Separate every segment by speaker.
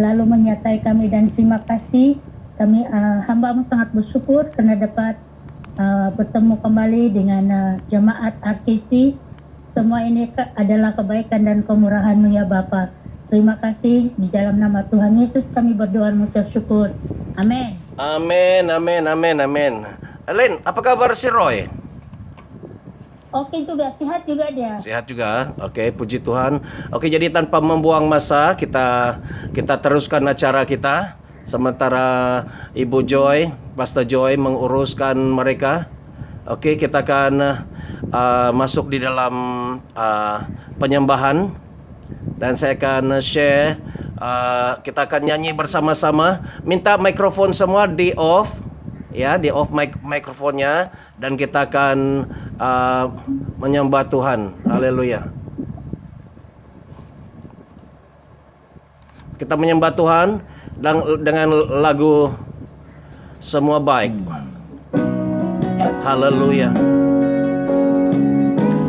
Speaker 1: selalu menyertai kami, dan terima kasih. Kami hamba-Mu sangat bersyukur karena dapat bertemu kembali dengan jemaat RTC. Semua ini adalah kebaikan dan kemurahan-Mu ya Bapa. Terima kasih, di dalam nama Tuhan Yesus kami berdoa mengucap syukur. Amin.
Speaker 2: Amin, amin, amin, amin. Len, apa kabar si Roy?
Speaker 1: Oke juga, sehat juga dia.
Speaker 2: Sehat juga. Oke, puji Tuhan. Oke, jadi tanpa membuang masa, kita teruskan acara kita. Sementara Ibu Joy, Pastor Joy menguruskan mereka. Oke, kita akan masuk di dalam penyembahan, dan saya akan share. Kita akan nyanyi bersama-sama. Minta mikrofon semua di off, ya, di off mikrofonnya, dan kita akan menyembah Tuhan. Haleluya. Kita menyembah Tuhan dengan lagu Semua Baik. Haleluya.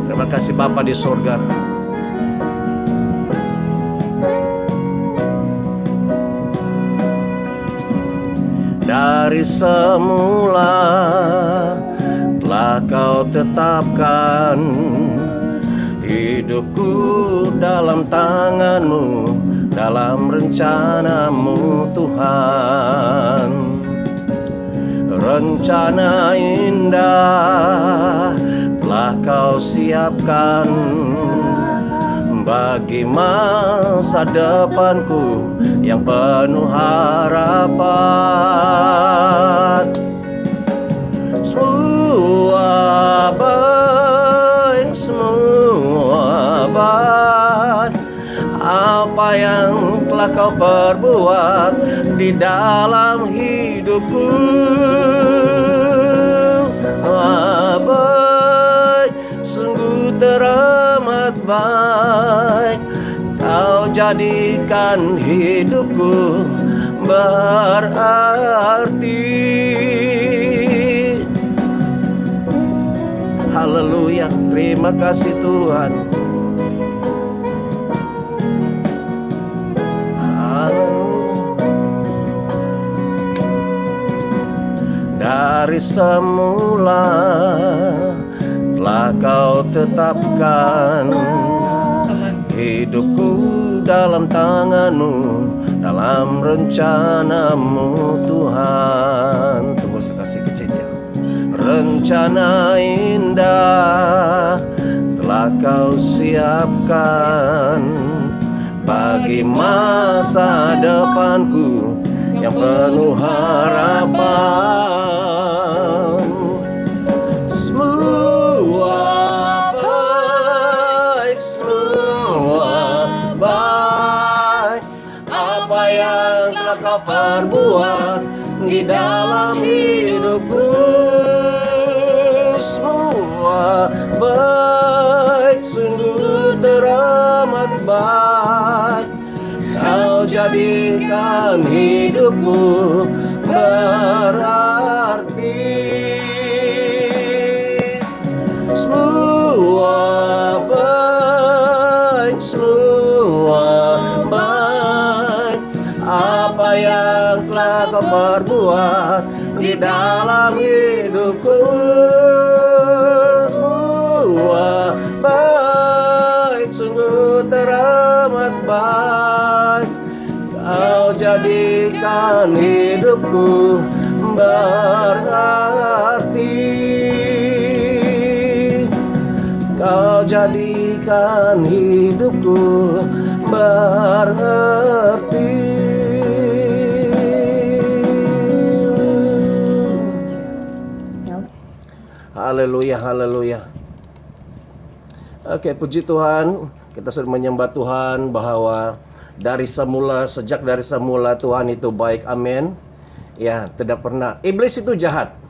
Speaker 2: Terima kasih Bapa di surga. Dari semula telah Kau tetapkan hidupku dalam tangan-Mu, dalam rencana-Mu Tuhan. Rencana indah telah Kau siapkan bagi masa depanku yang penuh harapan. Semua baik, semua baik, apa yang telah Kau perbuat di dalam hidupku. Baik, sungguh teramat baik, Kau jadikan hidupku berarti. Haleluya, terima kasih Tuhan. Dari semula telah Kau tetapkan hidupku dalam tangan-Mu, dalam rencana-Mu Tuhan. Tunggu saya kasih kecil. Rencana indah telah Kau siapkan bagi masa depanku yang penuh harapan. Semua baik, semua baik, apa yang telah Kau perbuat di dalam hidupku. Semua baik, sungguh teramat baik, Kau jadikan hidupku berarti. Semua baik, semua baik, apa yang telah Kau perbuat di dalam hidupku. Semua baik, sungguh teramat baik, Kau jadikan hidupku berarti. Kau jadikan hidupku berarti. Haleluya, haleluya. Oke, puji Tuhan. Kita sedang menyembah Tuhan bahwa sejak dari semula Tuhan itu baik. Amin. Ya, tidak pernah. Iblis itu jahat.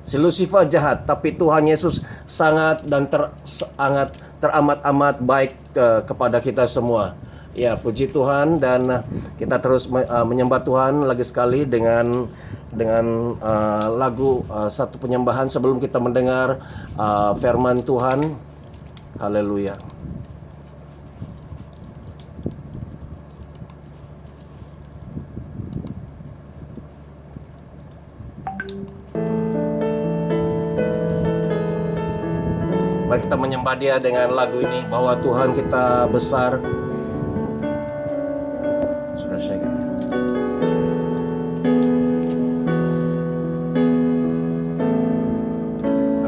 Speaker 2: Si Lucifer jahat, tapi Tuhan Yesus sangat dan sangat teramat-amat baik kepada kita semua. Ya, puji Tuhan, dan kita terus menyembah Tuhan lagi sekali dengan lagu satu penyembahan sebelum kita mendengar firman Tuhan. Haleluya. Mari kita menyembah Dia dengan lagu ini, bahwa Tuhan kita besar. Sudah saya kata.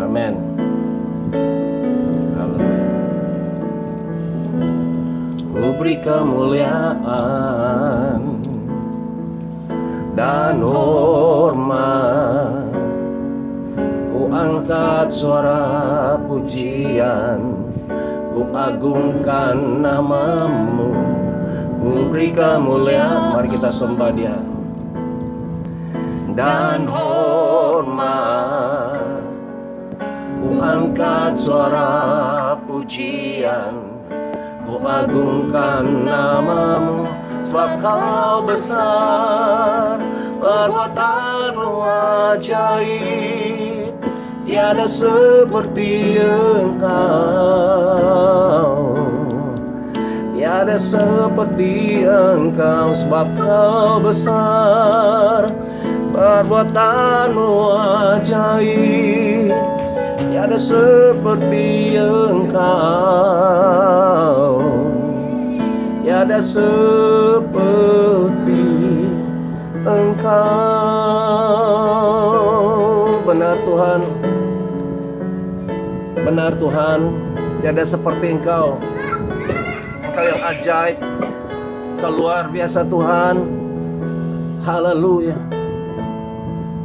Speaker 2: Amin. Haleluya. Ku beri kemuliaan dan hormat, ku angkat suara pujian, ku agungkan namamu, ku beri kemuliaan. Mari kita sembah Dia. Dan hormat, ku angkat suara pujian, ku agungkan namamu, sebab Kau besar, perbuatanmu ajaib, tiada seperti Engkau, tiada seperti Engkau, sebab Kau besar, perbuatanmu ajaib, tiada seperti Engkau, tiada seperti Engkau. Benar Tuhan, benar Tuhan, tiada seperti Engkau. Engkau yang ajaib, Engkau luar biasa Tuhan. Haleluya.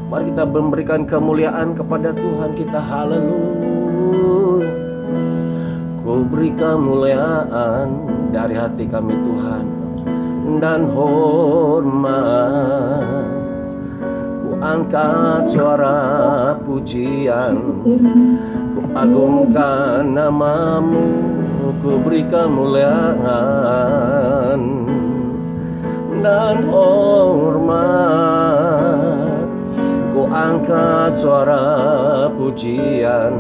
Speaker 2: Mari kita memberikan kemuliaan kepada Tuhan kita. Haleluya. Ku beri kemuliaan dari hati kami Tuhan, dan hormat, ku angkat suara pujian, ku agungkan namamu, ku beri kemuliaan dan hormat, ku angkat suara pujian,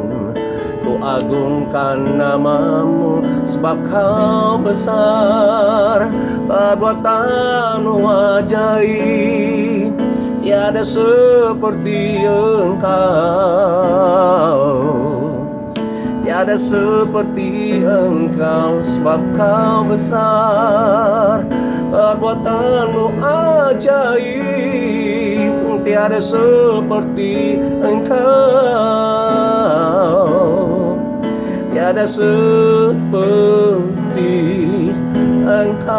Speaker 2: ku agungkan namamu, sebab Kau besar, perbuatanmu ajaib, tiada seperti Engkau, tiada seperti Engkau, sebab Kau besar, perbuatanmu ajaib, tiada seperti Engkau, tiada seperti Engkau.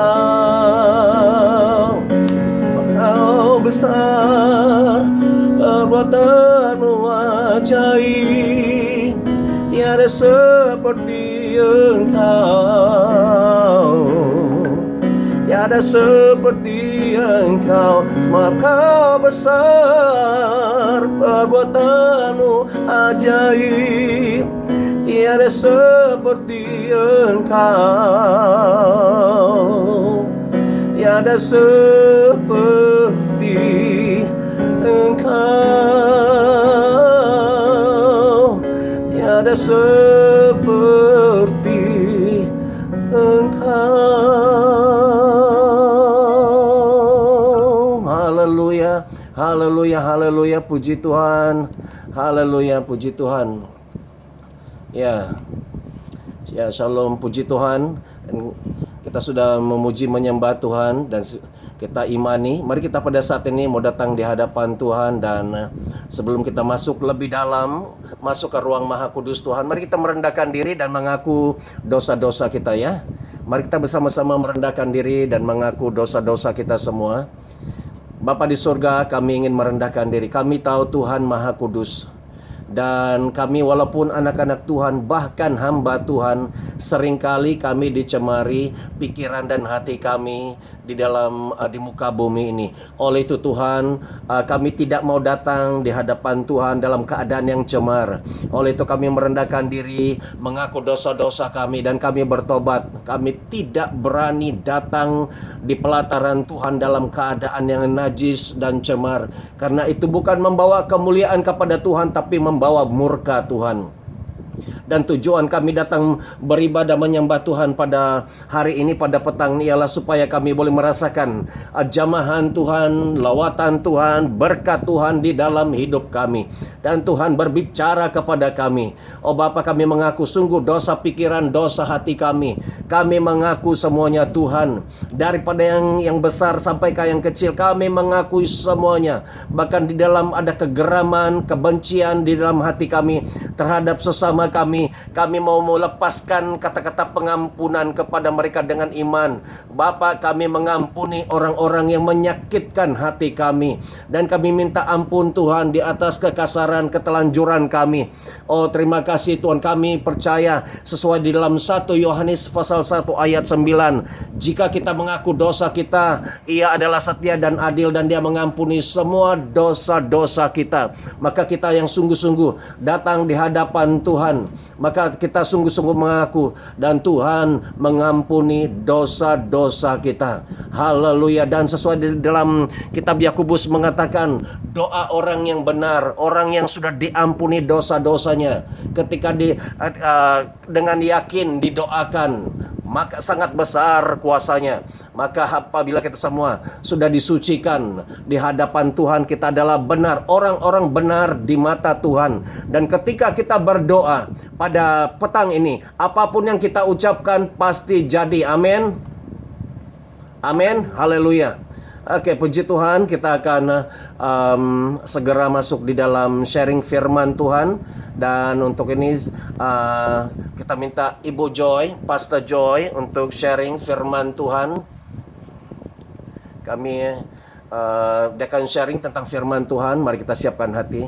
Speaker 2: Kau besar, perbuatanmu ajaib, tiada seperti Engkau, tiada seperti Engkau, sebab Kau besar, perbuatanmu ajaib, tiada seperti Engkau, tiada seperti Engkau, tiada seperti Engkau. Haleluya, haleluya, haleluya, puji Tuhan. Haleluya, puji Tuhan. Ya, shalom, puji Tuhan. Dan kita sudah memuji menyembah Tuhan dan kita imani. Mari kita pada saat ini mau datang di hadapan Tuhan, dan sebelum kita masuk lebih dalam, masuk ke ruang Maha Kudus Tuhan, mari kita merendahkan diri dan mengaku dosa-dosa kita ya. Mari kita bersama-sama merendahkan diri dan mengaku dosa-dosa kita semua. Bapa di surga, kami ingin merendahkan diri. Kami tahu Tuhan Maha Kudus, dan kami walaupun anak-anak Tuhan, bahkan hamba Tuhan, seringkali kami dicemari pikiran dan hati kami di dalam di muka bumi ini. Oleh itu Tuhan, kami tidak mau datang di hadapan Tuhan dalam keadaan yang cemar. Oleh itu kami merendahkan diri, mengaku dosa-dosa kami, dan kami bertobat. Kami tidak berani datang di pelataran Tuhan dalam keadaan yang najis dan cemar, karena itu bukan membawa kemuliaan kepada Tuhan, tapi membawa murka Tuhan. Dan tujuan kami datang beribadah menyembah Tuhan pada hari ini, pada petang ini ialah supaya kami boleh merasakan jamahan Tuhan, lawatan Tuhan, berkat Tuhan di dalam hidup kami. Dan Tuhan berbicara kepada kami. Oh Bapa, kami mengaku sungguh dosa pikiran, dosa hati kami. Kami mengaku semuanya Tuhan. Daripada yang besar sampai ke yang kecil, kami mengakui semuanya. Bahkan di dalam ada kegeraman, kebencian di dalam hati kami terhadap sesama kami. Kami mau melepaskan kata-kata pengampunan kepada mereka dengan iman. Bapa, kami mengampuni orang-orang yang menyakitkan hati kami. Dan kami minta ampun Tuhan di atas kekasaran, ketelanjuran kami. Oh terima kasih Tuhan, kami percaya sesuai di dalam 1 Yohanes pasal 1 ayat 9. Jika kita mengaku dosa kita, Ia adalah setia dan adil dan Dia mengampuni semua dosa-dosa kita. Maka kita yang sungguh-sungguh datang di hadapan Tuhan, maka kita sungguh-sungguh mengaku dan Tuhan mengampuni dosa-dosa kita. Haleluya. Dan sesuai di dalam kitab Yakobus mengatakan, doa orang yang benar, orang yang sudah diampuni dosa-dosanya, ketika dengan yakin didoakan, maka sangat besar kuasanya. Maka apabila kita semua sudah disucikan di hadapan Tuhan, kita adalah benar, orang-orang benar di mata Tuhan. Dan ketika kita berdoa pada petang ini, apapun yang kita ucapkan pasti jadi. Amin. Amin. Haleluya. Oke, puji Tuhan, kita akan segera masuk di dalam sharing firman Tuhan. Dan untuk ini kita minta Ibu Joy, Pastor Joy, untuk sharing firman Tuhan. Kami dia akan sharing tentang firman Tuhan. Mari kita siapkan hati.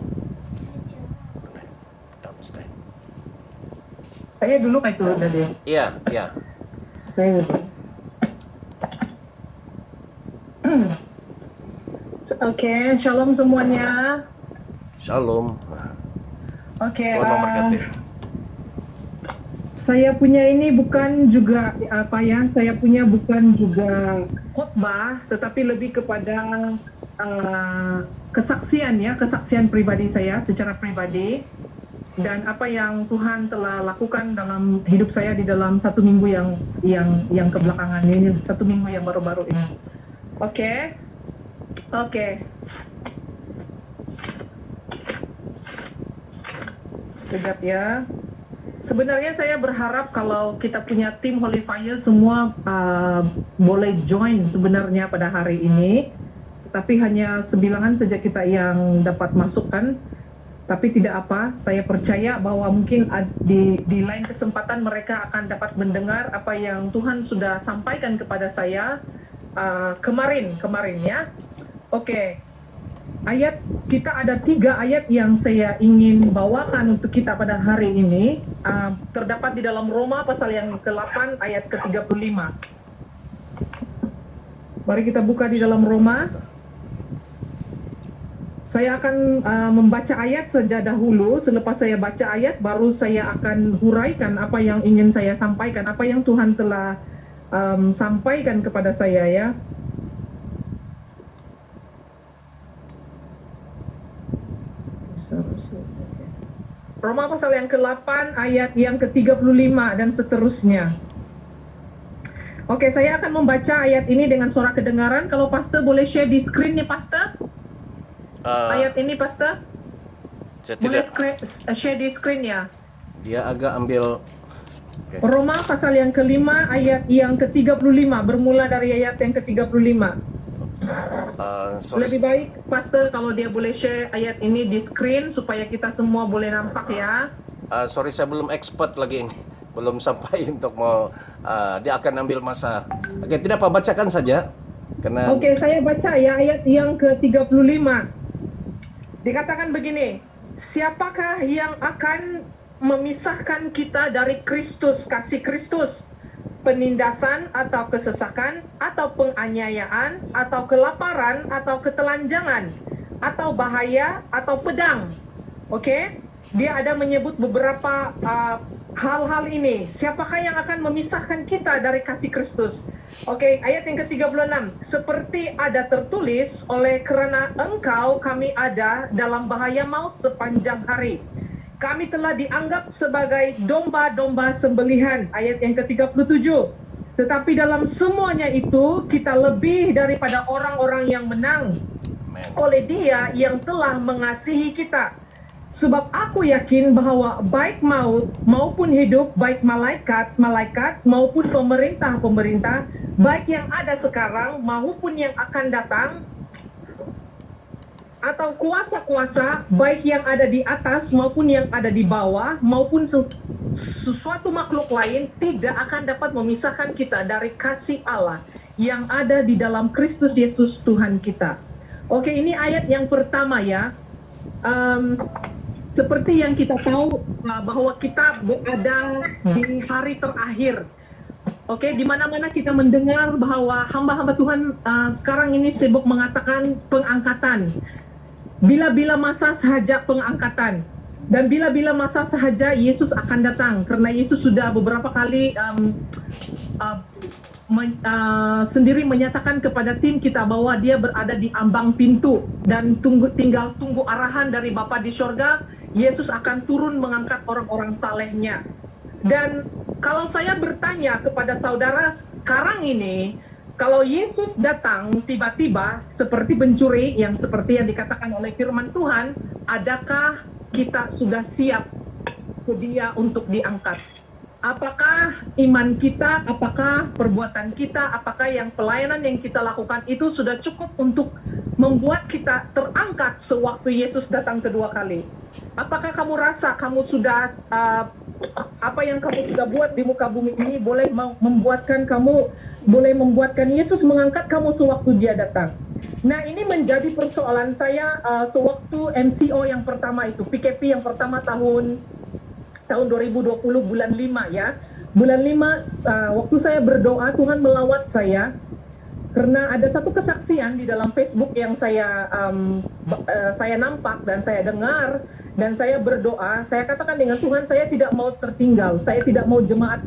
Speaker 3: Saya dulu itu tadi.
Speaker 2: Iya, iya.
Speaker 3: Saya dulu. Oke, shalom semuanya.
Speaker 2: Shalom.
Speaker 3: Oke.
Speaker 2: Tuhan memberkati.
Speaker 3: Saya punya ini bukan juga saya punya bukan juga khotbah, tetapi lebih kepada kesaksian pribadi saya secara pribadi, dan apa yang Tuhan telah lakukan dalam hidup saya di dalam 1 minggu yang kebelakangan ini, 1 minggu yang baru-baru ini. Oke. Sekejap ya. Sebenarnya saya berharap kalau kita punya tim Holy Fire semua boleh join sebenarnya pada hari ini. Tapi hanya sebilangan saja kita yang dapat masukkan. Tapi tidak apa, saya percaya bahwa mungkin di lain kesempatan mereka akan dapat mendengar apa yang Tuhan sudah sampaikan kepada saya kemarin ya. Oke. Ayat kita ada 3 ayat yang saya ingin bawakan untuk kita pada hari ini. Terdapat di dalam Roma pasal yang ke-8 ayat ke-35. Mari kita buka di dalam Roma. Saya akan membaca ayat saja dahulu. Selepas saya baca ayat, baru saya akan huraikan apa yang ingin saya sampaikan, apa yang Tuhan telah sampaikan kepada saya ya. Roma pasal yang ke-8 ayat yang ke-35 dan seterusnya. Oke, saya akan membaca ayat ini dengan suara kedengaran. Kalau Pastor boleh share di screen nih, Pastor? Ayat ini, Pastor? Boleh share di screen ya?
Speaker 2: Dia agak ambil. Okay.
Speaker 3: Roma pasal yang ke-5 ayat yang ke-35, bermula dari ayat yang ke-35. Lebih baik Pastor kalau dia boleh share ayat ini di screen supaya kita semua boleh nampak ya.
Speaker 2: Sorry, saya belum expert lagi ini. Belum sampai untuk mau dia akan ambil masa. Oke, tidak apa, bacakan saja. Karena
Speaker 3: Oke, saya baca ya ayat yang ke-35. Dikatakan begini, siapakah yang akan memisahkan kita dari Kristus, kasih Kristus? Penindasan atau kesesakan atau penganiayaan atau kelaparan atau ketelanjangan atau bahaya atau pedang. Oke? Dia ada menyebut beberapa hal-hal ini. Siapakah yang akan memisahkan kita dari kasih Kristus? Oke, ayat yang ke-36. Seperti ada tertulis, oleh kerana engkau kami ada dalam bahaya maut sepanjang hari. kami telah dianggap sebagai domba-domba sembelihan, ayat yang ke-37. Tetapi dalam semuanya itu kita lebih daripada orang-orang yang menang
Speaker 2: Amen.
Speaker 3: oleh Dia yang telah mengasihi kita. Sebab aku yakin bahwa baik maut maupun hidup, baik malaikat maupun pemerintah, baik yang ada sekarang maupun yang akan datang, atau kuasa-kuasa, baik yang ada di atas maupun yang ada di bawah, maupun sesuatu makhluk lain, tidak akan dapat memisahkan kita dari kasih Allah yang ada di dalam Kristus Yesus Tuhan kita. Oke, ini ayat yang pertama ya. Seperti yang kita tahu bahwa kita berada di hari terakhir. Oke, di mana-mana kita mendengar bahwa hamba-hamba Tuhan sekarang ini sibuk mengatakan pengangkatan. Bila-bila masa sahaja pengangkatan, dan bila-bila masa sahaja Yesus akan datang, karena Yesus sudah beberapa kali sendiri menyatakan kepada tim kita bahwa Dia berada di ambang pintu dan tinggal tunggu arahan dari Bapa di sorga. Yesus akan turun mengangkat orang-orang salehnya. Dan kalau saya bertanya kepada saudara sekarang ini, kalau Yesus datang tiba-tiba seperti pencuri yang seperti yang dikatakan oleh firman Tuhan, adakah kita sudah siap sedia untuk diangkat? Apakah iman kita, apakah perbuatan kita, apakah yang pelayanan yang kita lakukan itu sudah cukup untuk membuat kita terangkat sewaktu Yesus datang kedua kali? Apakah kamu rasa kamu sudah apa yang kamu sudah buat di muka bumi ini boleh membuatkan Yesus mengangkat kamu sewaktu Dia datang? Nah, ini menjadi persoalan saya sewaktu MCO yang pertama itu, PKP yang pertama tahun 2020 bulan 5 ya. Bulan 5 waktu saya berdoa, Tuhan melawat saya karena ada satu kesaksian di dalam Facebook yang saya nampak dan saya dengar dan saya berdoa. Saya katakan dengan Tuhan, saya tidak mau tertinggal. Saya tidak mau jemaat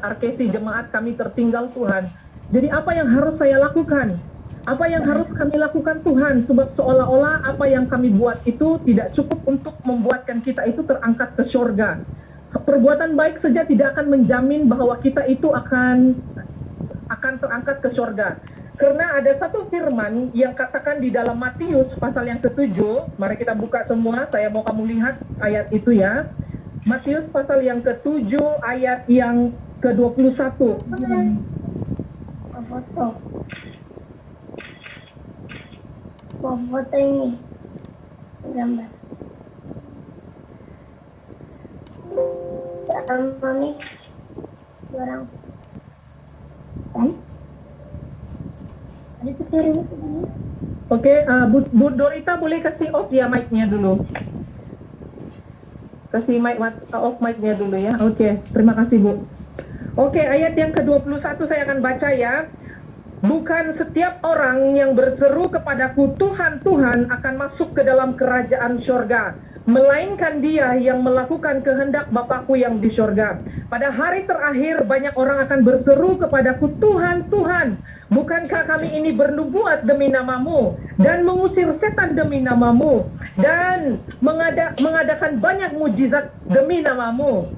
Speaker 3: RKC, jemaat kami tertinggal Tuhan. Jadi apa yang harus saya lakukan? Apa yang harus kami lakukan Tuhan? Sebab seolah-olah apa yang kami buat itu tidak cukup untuk membuatkan kita itu terangkat ke surga. Perbuatan baik saja tidak akan menjamin bahwa kita itu akan terangkat ke surga. Karena ada satu firman yang katakan di dalam Matius pasal yang ke-7. Mari kita buka semua, saya mau kamu lihat ayat itu ya. Matius pasal yang ke-7 ayat yang ke-21.
Speaker 4: Foto. Foto ini gambar. Mami, orang kan? Ada sekarang itu.
Speaker 3: Oke, Bu Dorita boleh kasih off dia mic-nya dulu. Kasih off mic-nya dulu ya. Oke, terima kasih Bu. Oke, ayat yang ke-21 saya akan baca ya. Bukan setiap orang yang berseru kepadaku Tuhan, Tuhan akan masuk ke dalam kerajaan surga, melainkan dia yang melakukan kehendak Bapakku yang di surga. Pada hari terakhir banyak orang akan berseru kepadaku Tuhan, Tuhan, bukankah kami ini bernubuat demi namamu dan mengusir setan demi namamu dan mengadakan banyak mujizat demi namamu?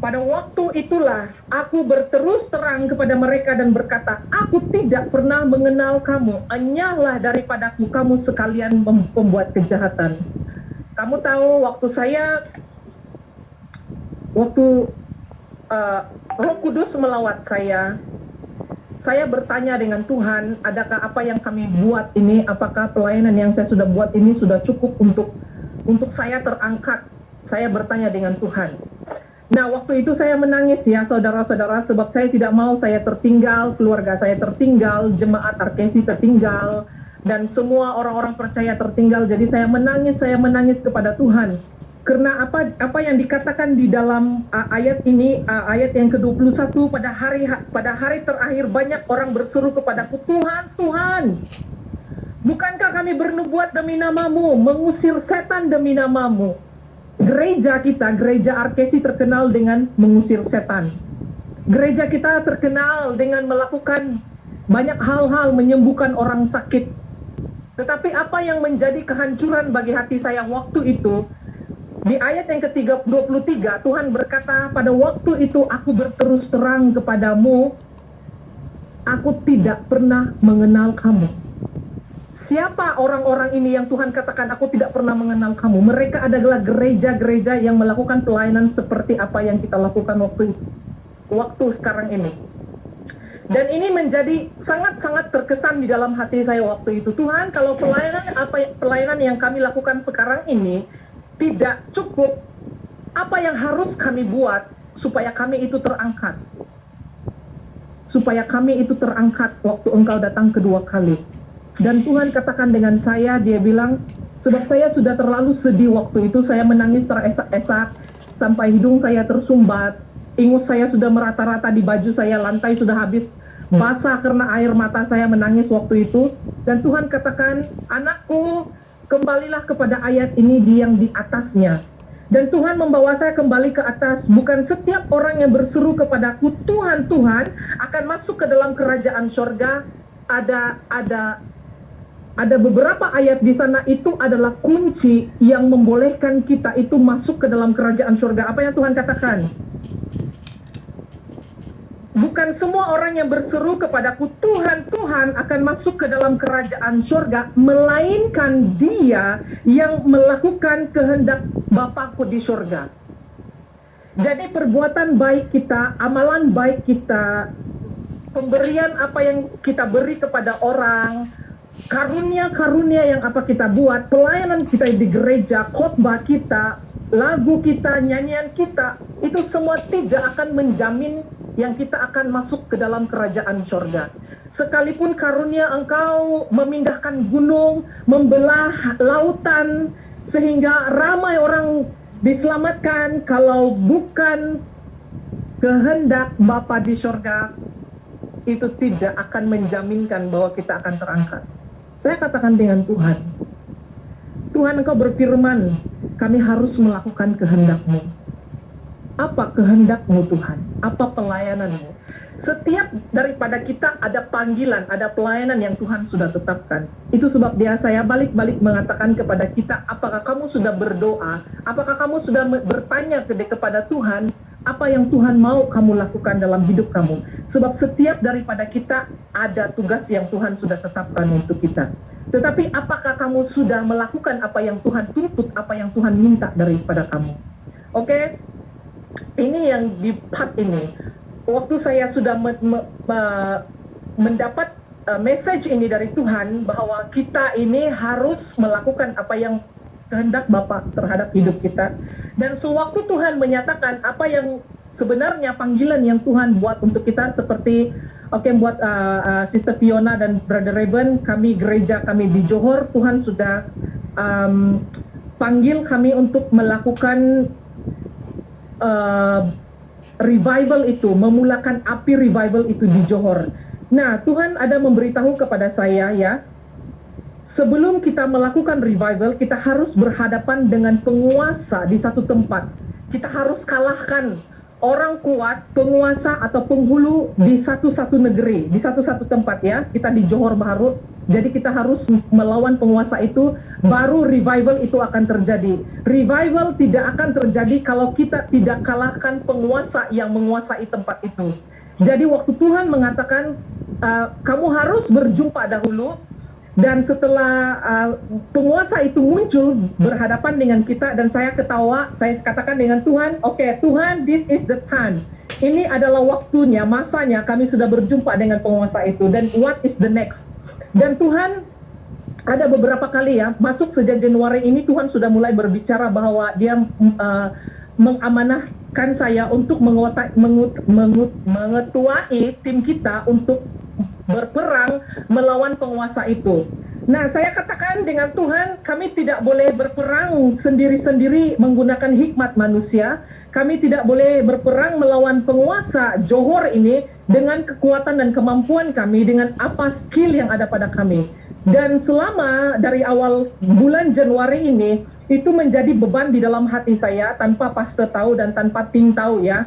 Speaker 3: Pada waktu itulah aku berterus terang kepada mereka dan berkata, aku tidak pernah mengenal kamu, enyahlah daripadaku kamu sekalian pembuat kejahatan. Kamu tahu waktu Roh Kudus melawat saya bertanya dengan Tuhan, adakah apa yang kami buat ini, apakah pelayanan yang saya sudah buat ini sudah cukup untuk saya terangkat? Saya bertanya dengan Tuhan. Nah, waktu itu saya menangis ya saudara-saudara, sebab saya tidak mau saya tertinggal, keluarga saya tertinggal, jemaat RKC tertinggal, dan semua orang-orang percaya tertinggal. Jadi saya menangis kepada Tuhan. Karena apa yang dikatakan di dalam ayat ini, ayat yang ke-21, pada hari terakhir banyak orang berseru kepadaku, Tuhan, Tuhan, bukankah kami bernubuat demi namamu, mengusir setan demi namamu? Gereja kita, gereja RKC terkenal dengan mengusir setan. Gereja kita terkenal dengan melakukan banyak hal-hal, menyembuhkan orang sakit. Tetapi apa yang menjadi kehancuran bagi hati saya waktu itu, Di ayat yang ketiga 23, Tuhan berkata, pada waktu itu aku berterus terang kepadamu, aku tidak pernah mengenal kamu. Siapa orang-orang ini yang Tuhan katakan aku tidak pernah mengenal kamu? Mereka adalah gereja-gereja yang melakukan pelayanan seperti apa yang kita lakukan waktu sekarang ini. Dan ini menjadi sangat-sangat terkesan di dalam hati saya waktu itu. Tuhan, kalau pelayanan yang kami lakukan sekarang ini tidak cukup, apa yang harus kami buat supaya kami itu terangkat? Supaya kami itu terangkat waktu Engkau datang kedua kali. Dan Tuhan katakan dengan saya, dia bilang, sebab saya sudah terlalu sedih waktu itu, saya menangis teresak-esak, sampai hidung saya tersumbat, ingus saya sudah merata-rata di baju saya, lantai sudah habis basah karena air mata saya menangis waktu itu. Dan Tuhan katakan, anakku, kembalilah kepada ayat ini yang di atasnya. Dan Tuhan membawa saya kembali ke atas. Bukan setiap orang yang berseru kepadaku, Tuhan, Tuhan, akan masuk ke dalam kerajaan sorga. Ada beberapa ayat di sana, itu adalah kunci yang membolehkan kita itu masuk ke dalam kerajaan surga. Apa yang Tuhan katakan? Bukan semua orang yang berseru kepadaku, Tuhan, Tuhan, akan masuk ke dalam kerajaan surga, melainkan dia yang melakukan kehendak Bapakku di surga. Jadi perbuatan baik kita, amalan baik kita, pemberian apa yang kita beri kepada orang, karunia-karunia yang apa kita buat, pelayanan kita di gereja, khotbah kita, lagu kita, nyanyian kita, itu semua tidak akan menjamin yang kita akan masuk ke dalam kerajaan surga. Sekalipun karunia engkau memindahkan gunung, membelah lautan, sehingga ramai orang diselamatkan, kalau bukan kehendak Bapa di surga, itu tidak akan menjaminkan bahwa kita akan terangkat. Saya katakan dengan Tuhan, Tuhan, Engkau berfirman, kami harus melakukan kehendak-Mu. Apa kehendak-Mu Tuhan? Apa pelayanan-Mu? Setiap daripada kita ada panggilan, ada pelayanan yang Tuhan sudah tetapkan. Itu sebab saya balik-balik mengatakan kepada kita, apakah kamu sudah berdoa? Apakah kamu sudah bertanya kepada Tuhan, apa yang Tuhan mau kamu lakukan dalam hidup kamu? Sebab setiap daripada kita ada tugas yang Tuhan sudah tetapkan untuk kita. Tetapi apakah kamu sudah melakukan apa yang Tuhan tuntut, apa yang Tuhan minta daripada kamu? Oke? Ini yang di part ini. Waktu saya sudah mendapat message ini dari Tuhan, bahwa kita ini harus melakukan apa yang kehendak Bapa terhadap hidup kita. Dan sewaktu Tuhan menyatakan apa yang sebenarnya panggilan yang Tuhan buat untuk kita, seperti buat Sister Fiona dan Brother Reben, kami gereja kami di Johor, Tuhan sudah panggil kami untuk melakukan revival itu, memulakan api revival itu di Johor. Nah, Tuhan ada memberitahu kepada saya, ya, sebelum kita melakukan revival, kita harus berhadapan dengan penguasa di satu tempat. Kita harus kalahkan orang kuat, penguasa atau penghulu di satu-satu negeri, di satu-satu tempat, ya. Kita di Johor Bahru, jadi kita harus melawan penguasa itu, baru revival itu akan terjadi. Revival tidak akan terjadi kalau kita tidak kalahkan penguasa yang menguasai tempat itu. Jadi waktu Tuhan mengatakan, kamu harus berjumpa dahulu, dan setelah penguasa itu muncul berhadapan dengan kita, dan saya ketawa, saya katakan dengan Tuhan, oke, Tuhan, this is the time. Ini adalah waktunya, masanya kami sudah berjumpa dengan penguasa itu, dan what is the next? Dan Tuhan ada beberapa kali, ya, masuk sejak Januari ini, Tuhan sudah mulai berbicara bahwa dia mengamanahkan saya untuk mengetuai tim kita untuk berperang melawan penguasa itu. Nah, saya katakan dengan Tuhan, kami tidak boleh berperang sendiri-sendiri menggunakan hikmat manusia. Kami tidak boleh berperang melawan penguasa Johor ini dengan kekuatan dan kemampuan kami, dengan apa skill yang ada pada kami. Dan selama dari awal bulan Januari ini, itu menjadi beban di dalam hati saya, tanpa pastor tahu dan tanpa tim tahu, ya.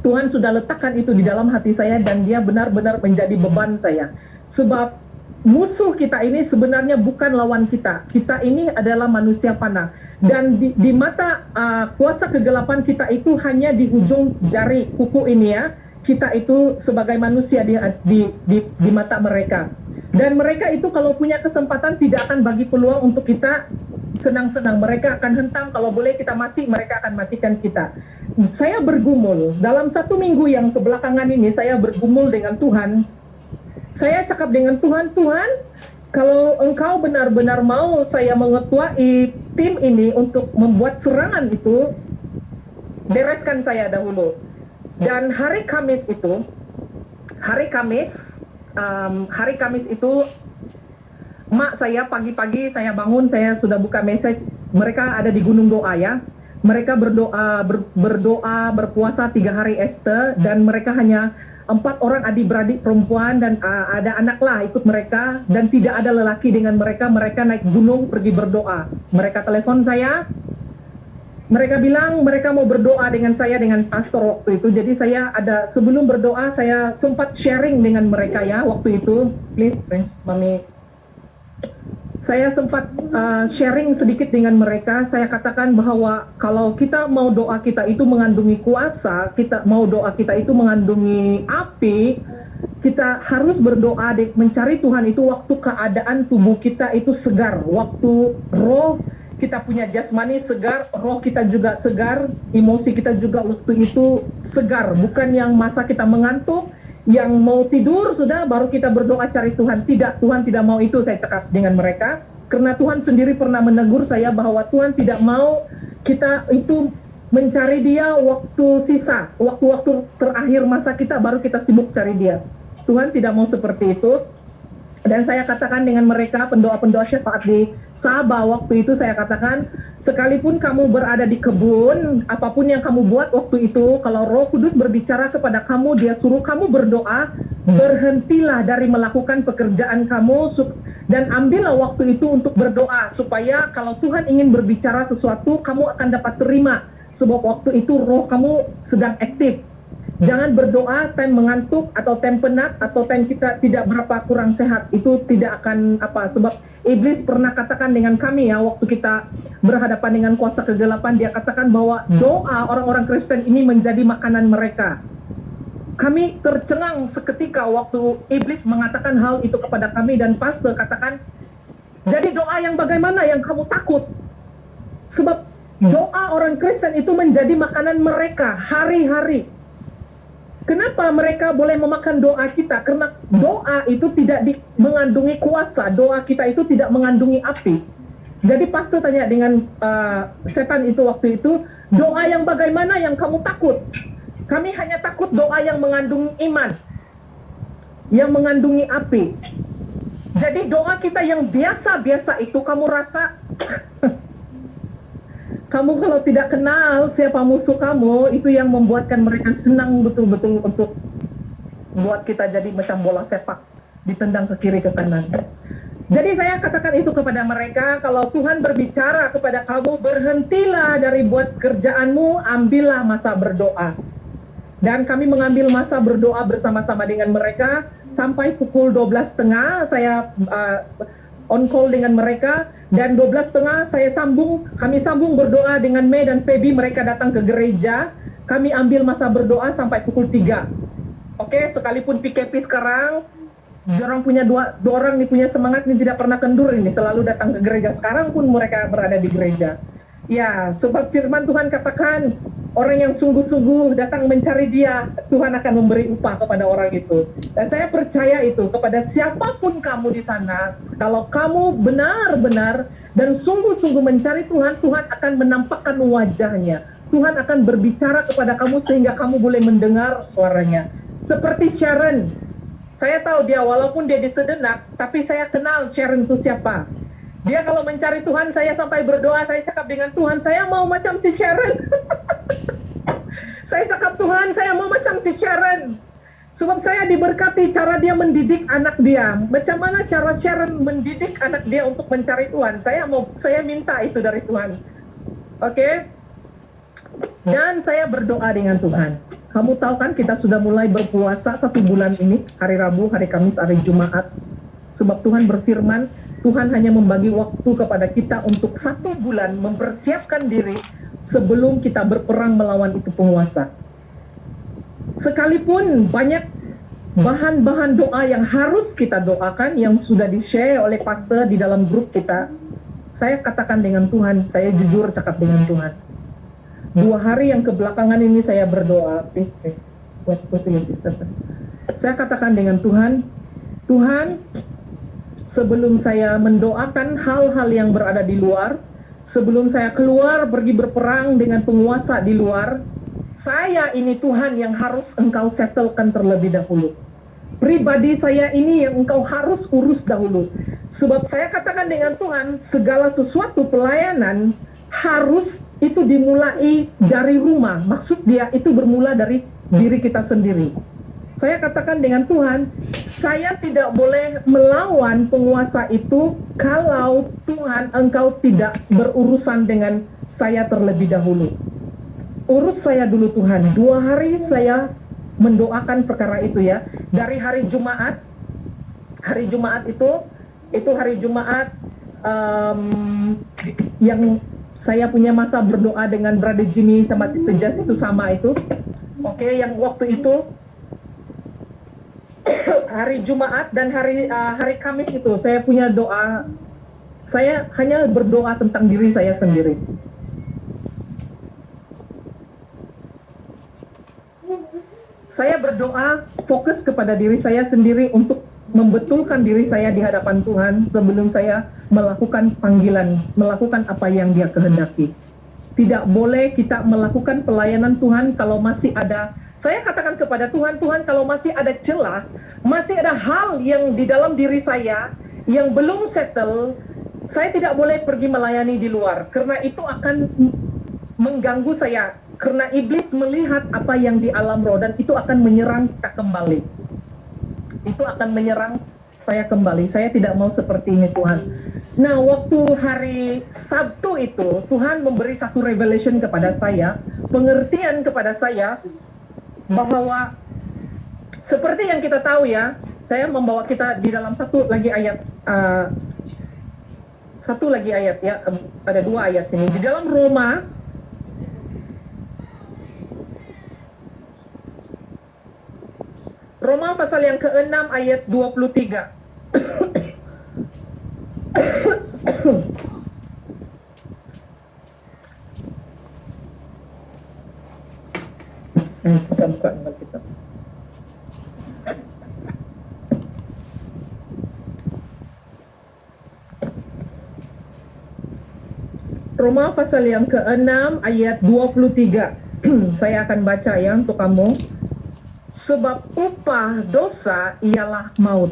Speaker 3: Tuhan sudah letakkan itu di dalam hati saya, dan dia benar-benar menjadi beban saya. Sebab musuh kita ini sebenarnya bukan lawan kita. Kita ini adalah manusia fana. Dan di mata kuasa kegelapan kita itu hanya di ujung jari kuku ini ya. Kita itu sebagai manusia di mata mereka. Dan mereka itu kalau punya kesempatan tidak akan bagi peluang untuk kita senang-senang. Mereka akan hentam, kalau boleh kita mati, mereka akan matikan kita. Saya bergumul, dalam 1 minggu yang kebelakangan ini saya bergumul dengan Tuhan. Saya cakap dengan Tuhan, Tuhan, kalau Engkau benar-benar mau saya mengetuai tim ini untuk membuat serangan itu, bereskan saya dahulu. Dan hari Kamis itu, mak saya pagi-pagi saya bangun, saya sudah buka message, mereka ada di Gunung Doa ya. Mereka berdoa, berpuasa 3 hari Esther, dan mereka hanya 4 orang adik-beradik perempuan dan ada anak lah ikut mereka, dan tidak ada lelaki dengan mereka. Mereka naik gunung pergi berdoa. Mereka telepon saya, mereka bilang mereka mau berdoa dengan saya, dengan pastor waktu itu. Jadi saya ada, sebelum berdoa saya sempat sharing dengan mereka ya waktu itu. Please, Mami. Saya sempat sharing sedikit dengan mereka. Saya katakan bahwa kalau kita mau doa kita itu mengandungi kuasa, kita mau doa kita itu mengandungi api, kita harus berdoa mencari Tuhan itu waktu keadaan tubuh kita itu segar, waktu roh kita punya jasmani segar, roh kita juga segar, emosi kita juga waktu itu segar, bukan yang masa kita mengantuk, yang mau tidur sudah baru kita berdoa cari Tuhan. Tidak, Tuhan tidak mau itu. Saya cakap dengan mereka, karena Tuhan sendiri pernah menegur saya bahwa Tuhan tidak mau kita itu mencari Dia waktu sisa, waktu-waktu terakhir masa kita baru kita sibuk cari Dia. Tuhan tidak mau seperti itu. Dan saya katakan dengan mereka, pendoa-pendoa syafaat di Sabah waktu itu, saya katakan, sekalipun kamu berada di kebun, apapun yang kamu buat waktu itu, kalau Roh Kudus berbicara kepada kamu, Dia suruh kamu berdoa, berhentilah dari melakukan pekerjaan kamu, dan ambillah waktu itu untuk berdoa, supaya kalau Tuhan ingin berbicara sesuatu, kamu akan dapat terima, sebab waktu itu roh kamu sedang aktif. Jangan berdoa time mengantuk atau time penat atau time kita tidak berapa kurang sehat. Itu tidak akan sebab iblis pernah katakan dengan kami ya waktu kita berhadapan dengan kuasa kegelapan, dia katakan bahwa doa orang-orang Kristen ini menjadi makanan mereka. Kami tercengang seketika waktu iblis mengatakan hal itu kepada kami, dan pastor katakan, jadi doa yang bagaimana yang kamu takut? Sebab doa orang Kristen itu menjadi makanan mereka hari-hari. Kenapa mereka boleh memakan doa kita? Karena doa itu tidak mengandungi kuasa, doa kita itu tidak mengandungi api. Jadi pastor tanya dengan setan itu waktu itu, doa yang bagaimana yang kamu takut? Kami hanya takut doa yang mengandung iman, yang mengandungi api. Jadi doa kita yang biasa-biasa itu kamu rasa kamu kalau tidak kenal siapa musuh kamu, itu yang membuatkan mereka senang betul-betul untuk buat kita jadi macam bola sepak, ditendang ke kiri ke kanan. Jadi saya katakan itu kepada mereka, kalau Tuhan berbicara kepada kamu, berhentilah dari buat kerjaanmu, ambillah masa berdoa. Dan kami mengambil masa berdoa bersama-sama dengan mereka sampai pukul 12.30 saya on call dengan mereka, dan 12.30 kami sambung berdoa dengan Mei dan Feby. Mereka datang ke gereja, kami ambil masa berdoa sampai pukul 3. Oke, sekalipun PKP sekarang orang punya dua orang nih punya semangat nih, tidak pernah kendur ini, selalu datang ke gereja. Sekarang pun mereka berada di gereja. Ya, sebab firman Tuhan katakan, orang yang sungguh-sungguh datang mencari Dia, Tuhan akan memberi upah kepada orang itu. Dan saya percaya itu kepada siapapun kamu di sana, kalau kamu benar-benar dan sungguh-sungguh mencari Tuhan, Tuhan akan menampakkan wajahnya. Tuhan akan berbicara kepada kamu sehingga kamu boleh mendengar suaranya. Seperti Sharon, saya tahu dia walaupun dia di sedenak, tapi saya kenal Sharon itu siapa. Dia kalau mencari Tuhan, saya sampai berdoa, saya cakap dengan Tuhan, saya mau macam si Sharon. Saya cakap, Tuhan, saya mau macam si Sharon. Sebab saya diberkati cara dia mendidik anak dia. Macam mana cara Sharon mendidik anak dia untuk mencari Tuhan. Saya minta itu dari Tuhan. Oke? Dan saya berdoa dengan Tuhan. Kamu tahu kan kita sudah mulai berpuasa 1 bulan ini. Hari Rabu, hari Kamis, hari Jumat. Sebab Tuhan berfirman, Tuhan hanya membagi waktu kepada kita untuk 1 bulan mempersiapkan diri sebelum kita berperang melawan itu penguasa. Sekalipun banyak bahan-bahan doa yang harus kita doakan, yang sudah di-share oleh pastor di dalam grup kita, saya katakan dengan Tuhan, saya jujur cakap dengan Tuhan. 2 hari yang kebelakangan ini saya berdoa, please, buat putri sister. Saya katakan dengan Tuhan, Tuhan, sebelum saya mendoakan hal-hal yang berada di luar, sebelum saya keluar pergi berperang dengan penguasa di luar, saya ini Tuhan yang harus Engkau settlekan terlebih dahulu. Pribadi saya ini yang Engkau harus urus dahulu. Sebab saya katakan dengan Tuhan, segala sesuatu pelayanan harus itu dimulai dari rumah. Maksud dia itu bermula dari diri kita sendiri. Saya katakan dengan Tuhan, saya tidak boleh melawan penguasa itu kalau Tuhan Engkau tidak berurusan dengan saya terlebih dahulu. Urus saya dulu Tuhan. 2 hari saya mendoakan perkara itu ya. Dari hari Jumaat itu hari Jumaat yang saya punya masa berdoa dengan Brother Jimmy sama Sister Jess itu sama itu. Oke, yang waktu itu hari Jumaat dan hari Kamis itu saya punya doa. Saya hanya berdoa tentang diri saya sendiri. Saya berdoa fokus kepada diri saya sendiri untuk membetulkan diri saya di hadapan Tuhan sebelum saya melakukan panggilan, melakukan apa yang Dia kehendaki. Tidak boleh kita melakukan pelayanan Tuhan kalau masih ada, saya katakan kepada Tuhan, Tuhan kalau masih ada celah, masih ada hal yang di dalam diri saya yang belum settle, saya tidak boleh pergi melayani di luar, karena itu akan mengganggu saya, karena iblis melihat apa yang di alam roh dan itu akan menyerang kita kembali. Itu akan menyerang saya kembali. Saya tidak mau seperti ini Tuhan. Nah, waktu hari Sabtu itu Tuhan memberi satu revelation kepada saya, pengertian kepada saya bahwa seperti yang kita tahu ya, saya membawa kita di dalam satu lagi ayat ya, ada 2 ayat sini di dalam Roma pasal yang ke-6 ayat 23. Kita buka Alkitab. Roma pasal yang ke-6 ayat 23. Saya akan baca ya untuk kamu. Sebab upah dosa ialah maut.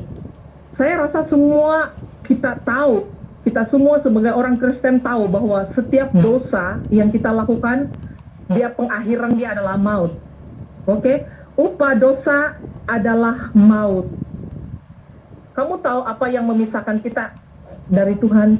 Speaker 3: Saya rasa semua kita tahu, kita semua sebagai orang Kristen tahu bahwa setiap dosa yang kita lakukan, dia pengakhiran dia adalah maut. Oke? Upah dosa adalah maut. Kamu tahu apa yang memisahkan kita dari Tuhan?